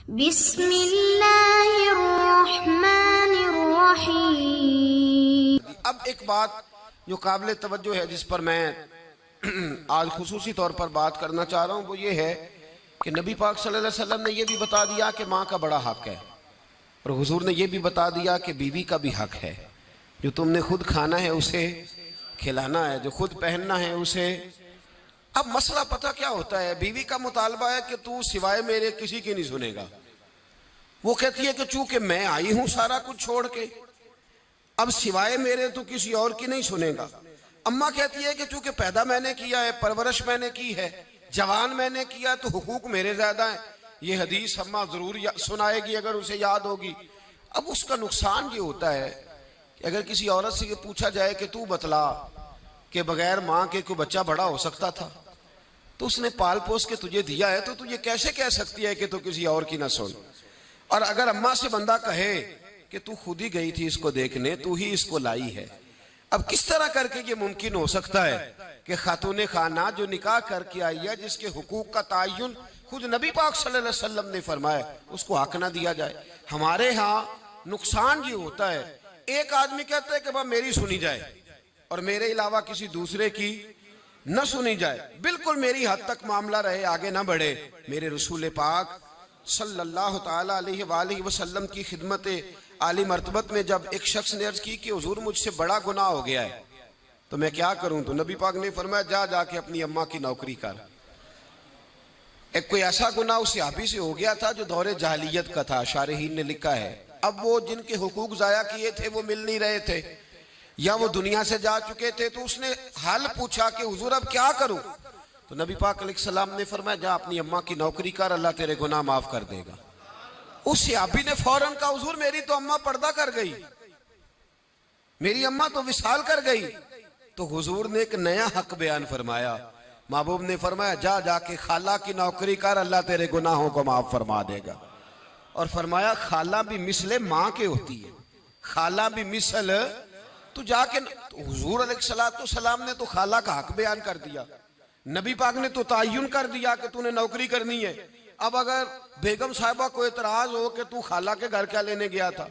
बिस्मिल्लाहिर्रहमानिर्रहीम। अब एक बात जो काबिल तवज्जो है, जिस पर मैं आज खुसूसी तौर पर बात करना चाह रहा हूँ, वो ये है कि नबी पाक सल्लल्लाहु अलैहि वसल्लम ने यह भी बता दिया कि माँ का बड़ा हक है, और हुजूर ने यह भी बता दिया कि बीवी का भी हक है। जो तुमने खुद खाना है उसे खिलाना है, जो खुद पहनना है उसे। अब मसला पता क्या होता है, बीवी का मुतालबा है कि तू सिवाय मेरे किसी की नहीं सुनेगा। वो कहती है कि चूंकि मैं आई हूं सारा कुछ छोड़ के, अब सिवाय मेरे तो किसी और की नहीं सुनेगा। अम्मा कहती है कि चूंकि पैदा मैंने किया है, परवरिश मैंने की है, जवान मैंने किया, तो हुकूक मेरे ज्यादा है। ये हदीस अम्मा जरूर सुनाएगी अगर उसे याद होगी। अब उसका नुकसान ये होता है कि अगर किसी औरत से ये पूछा जाए कि तू बतला कि बगैर माँ के कोई बच्चा बड़ा हो सकता था, तो उसने पाल पोस के तुझे दिया है, तो तुझे कैसे कह सकती है कि तू किसी और की ना सुन। और अगर अम्मा से बंदा कहे कि तू खुद ही गई थी इसको देखने, तू ही इसको लाई है, अब किस तरह करके ये मुमकिन हो सकता है कि खातून खाना जो निकाह करके आई है, जिसके हुकूक का तयन खुद नबी पाक सल्लल्लाहु अलैहि वसल्लम ने फरमाया, उसको हक ना दिया जाए। हमारे यहाँ नुकसान ये होता है, एक आदमी कहता है कि भाई मेरी सुनी जाए और मेरे अलावा किसी दूसरे की न सुनी जाए, बिल्कुल मेरी हद तक मामला रहे, आगे ना बढ़े। मेरे रसूल पाक सल्लल्लाहु ताला अलैहि वसल्लम की खिदमत आली मर्तबत में जब एक शख्स ने अर्ज की कि हुजूर मुझसे बड़ा गुनाह हो गया है, तो मैं क्या करूं, तो नबी पाक ने फरमाया जा जाके अपनी अम्मा की नौकरी कर। एक कोई ऐसा गुनाह उस सहाबी से हो गया था जो दौरे जाहिलियत का था, शारहीन ने लिखा है। अब वो जिनके हुकूक जाया किए थे वो मिल नहीं रहे थे, या वो दुनिया से जा चुके थे, तो उसने हाल पूछा कि हुजूर अब क्या करूं, तो नबी पाक अलैहिस्सलाम ने फरमाया जा अपनी अम्मा की नौकरी कर, अल्लाह तेरे गुनाह माफ कर देगा। उस सहाबी ने फौरन कहा हुजूर मेरी तो अम्मा पर्दा कर गई, मेरी अम्मा तो विसाल कर गई। तो हुजूर ने एक नया हक बयान फरमाया, महबूब ने फरमाया जा जाके खाला की नौकरी कर, अल्लाह तेरे गुनाहों को माफ फरमा देगा। और फरमाया खाला भी मिसले माँ के होती है, खाला भी मिसल, तू जाके तो हुजूर अलैहिस्सलाम ने तो खाला का हक बयान कर दिया, नबी पाक ने तो तयन कर दिया कि तूने नौकरी करनी है। अब अगर बेगम साहिबा को एतराज हो कि तू खाला के घर क्या लेने गया था,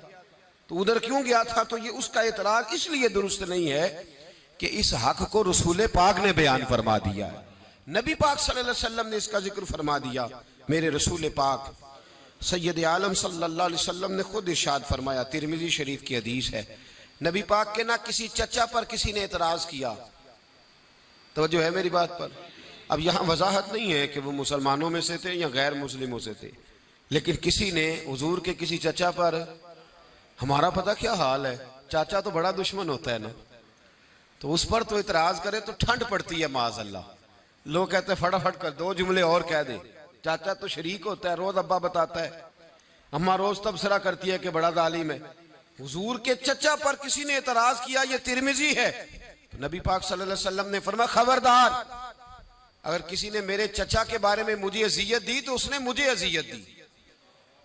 तो उधर क्यों गया था, तो ये उसका एतराज इसलिए दुरुस्त नहीं है कि इस हक को रसूल पाक ने बयान फरमा दिया है। नबी पाक सल्लल्लाहु अलैहि वसल्लम ने इसका जिक्र फरमा दिया। मेरे रसूल पाक सैयद आलम सल्लल्लाहु अलैहि वसल्लम ने खुद इरशाद फरमाया, तिरमिजी शरीफ की हदीस है, नबी पाक के ना किसी चचा पर किसी ने एतराज किया। तो जो है मेरी बात पर, अब यहाँ वजाहत नहीं है कि वो मुसलमानों में से थे या गैर मुस्लिमों से थे, लेकिन किसी ने हुजूर के किसी चचा पर, हमारा पता क्या हाल है, चाचा तो बड़ा दुश्मन होता है ना, तो उस पर तो इतराज करे तो ठंड पड़ती है माज़अल्लाह। लोग कहते हैं फटाफट कर दो जुमले और कह दे, चाचा तो शरीक होता है, रोज अब्बा बताता है, अम्मा रोज तबसरा करती है कि बड़ा जालिम है। हुजूर के चचा पर किसी ने एतराज किया, ये तिरमिजी है, तो नबी पाक सल्लल्लाहु अलैहि वसल्लम ने फरमाया खबरदार, अगर किसी ने मेरे चचा के बारे में मुझे अजियत दी तो उसने मुझे अजियत दी।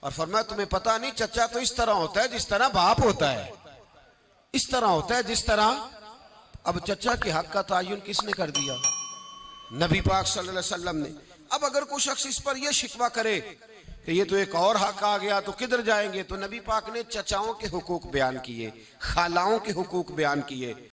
और फरमाया तुम्हें पता नहीं, चचा तो इस तरह होता है जिस तरह बाप होता है, इस तरह होता है जिस तरह। अब चचा के हक का तयन किसने कर दिया, नबी पाक सल्लल्लाहु अलैहि वसल्लम ने। अब अगर कोई शख्स इस पर यह शिकवा करे कि ये तो एक और हक आ गया तो किधर जाएंगे, तो नबी पाक ने चचाओं के हुकूक बयान किए, खालाओं के हुकूक बयान किए।